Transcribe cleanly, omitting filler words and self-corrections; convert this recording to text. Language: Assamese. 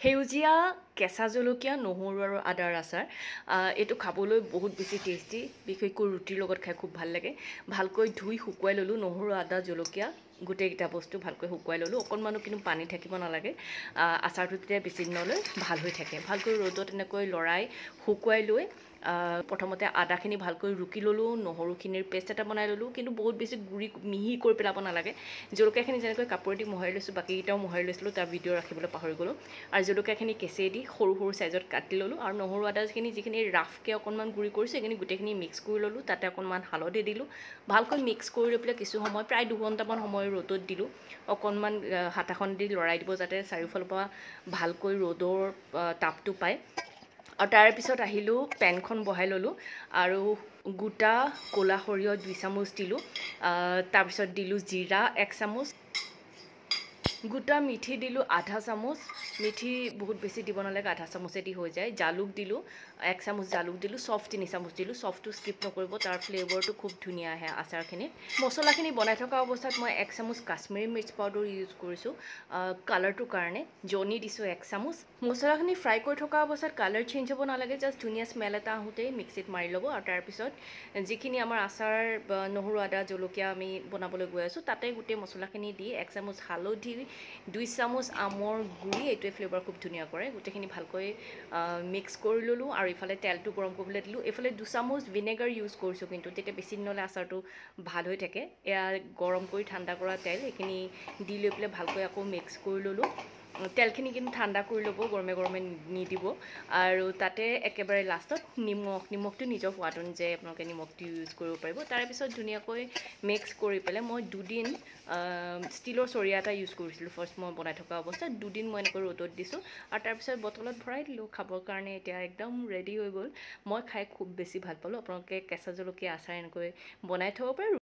সেউজীয়া কেঁচা জলকীয়া নহৰু আৰু আদাৰ আচাৰ এইটো খাবলৈ বহুত বেছি টেষ্টি বিশেষকৈ ৰুটিৰ লগত খাই খুব ভাল লাগে ভালকৈ ধুই শুকুৱাই ল'লোঁ নহৰু আদা জলকীয়া গোটেইকেইটা বস্তু ভালকৈ শুকুৱাই ল'লোঁ অকণমানো কিন্তু পানী থাকিব নালাগে আচাৰটো তেতিয়া বেছি দিনলৈ ভাল হৈ থাকে ভালকৈ ৰ'দত এনেকৈ লৰাই শুকুৱাই লৈ প্ৰথমতে আদাখিনি ভালকৈ ৰুকি ল'লোঁ নহৰুখিনিৰ পেষ্ট এটা বনাই ল'লোঁ কিন্তু বহুত বেছি মিহি কৰি পেলাব নালাগে জলকীয়াখিনি যেনেকৈ কাপোৰেদি মোহাৰি লৈছোঁ বাকীকেইটাও মোহাৰি লৈছিলোঁ তাৰ ভিডিঅ' ৰাখিবলৈ পাহৰি গ'লোঁ আৰু জলকীয়াখিনি কেঁচেদি সৰু সৰু চাইজত কাটি ল'লোঁ আৰু নহৰু আদাখিনি যিখিনি ৰাফকৈ অকণমান গুড়ি কৰিছোঁ সেইখিনি গোটেইখিনি মিক্স কৰি ল'লোঁ তাতে অকণমান হালধি দিলোঁ ভালকৈ মিক্স কৰি লৈ পেলাই কিছু সময় প্ৰায় দুঘণ্টামান সময় ৰ'দত দিলোঁ অকণমান হাতাখন দি লৰাই দিব যাতে চাৰিওফালৰ পৰা ভালকৈ ৰ'দৰ তাপটো পায় আৰু তাৰপিছত আহিলোঁ পেনখন বহাই ল'লোঁ আৰু গোটা ক'লা সৰিয়হ 2 চামুচ দিলোঁ তাৰপিছত দিলোঁ জিৰা 1 চামুচ গোটা মিঠি দিলোঁ আধা চামুচ মিঠি বহুত বেছি দিব নালাগে আধা চামুচেদি হৈ যায় জালুক দিলোঁ 1 চামুচ জালুক দিলোঁ চফ 3 চামুচ দিলোঁ চফটো স্কিপ নকৰিব তাৰ ফ্লেভাৰটো খুব ধুনীয়া আহে আচাৰখিনি মছলাখিনি বনাই থকা অৱস্থাত মই 1 চামুচ কাশ্মীৰী মিৰ্চ পাউডাৰ ইউজ কৰিছোঁ কালাৰটোৰ কাৰণে জনি দিছোঁ 1 চামুচ মছলাখিনি ফ্ৰাই কৰি থকা অৱস্থাত কালাৰ চেঞ্জ হ'ব নালাগে জাষ্ট ধুনীয়া স্মেল এটা আহোঁতেই মিক্সিত মাৰি ল'ব আৰু তাৰপিছত যিখিনি আমাৰ আচাৰ নহৰু আদা জলকীয়া আমি বনাবলৈ গৈ আছোঁ তাতে গোটেই মছলাখিনি দি 1 চামুচ হালধি 2 চামুচ আমৰ গুড়ি এইটোৱে ফ্লেভাৰ খুব ধুনীয়া কৰে গোটেইখিনি ভালকৈ মিক্স কৰি ল'লোঁ আৰু ইফালে তেলটো গৰম কৰিবলৈ দিলোঁ এইফালে 2 চামুচ ভিনেগাৰ ইউজ কৰিছোঁ কিন্তু তেতিয়া বেছি দিনলৈ আচাৰটো ভাল হৈ থাকে এয়া গৰম কৰি ঠাণ্ডা কৰা তেল এইখিনি দি লৈ পেলাই ভালকৈ আকৌ মিক্স কৰি ল'লোঁ তেলখিনি কিন্তু ঠাণ্ডা কৰি ল'ব গৰমে গৰমে নিদিব আৰু তাতে একেবাৰে লাষ্টত নিমখটো নিজৰ সোৱাদ অনুযায়ী আপোনালোকে নিমখটো ইউজ কৰিব পাৰিব তাৰপিছত ধুনীয়াকৈ মিক্স কৰি পেলাই মই 2 দিন ষ্টিলৰ চৰিয়া এটা ইউজ কৰিছিলোঁ ফাৰ্ষ্ট মই বনাই থকা অৱস্থাত 2 দিন মই এনেকৈ ৰ'দত দিছোঁ আৰু তাৰপিছত বটলত ভৰাই দিলোঁ খাবৰ কাৰণে এতিয়া একদম ৰেডি হৈ গ'ল মই খাই খুব বেছি ভাল পালোঁ আপোনালোকে কেঁচা জলকীয়া আচাৰ এনেকৈ বনাই থ'ব পাৰে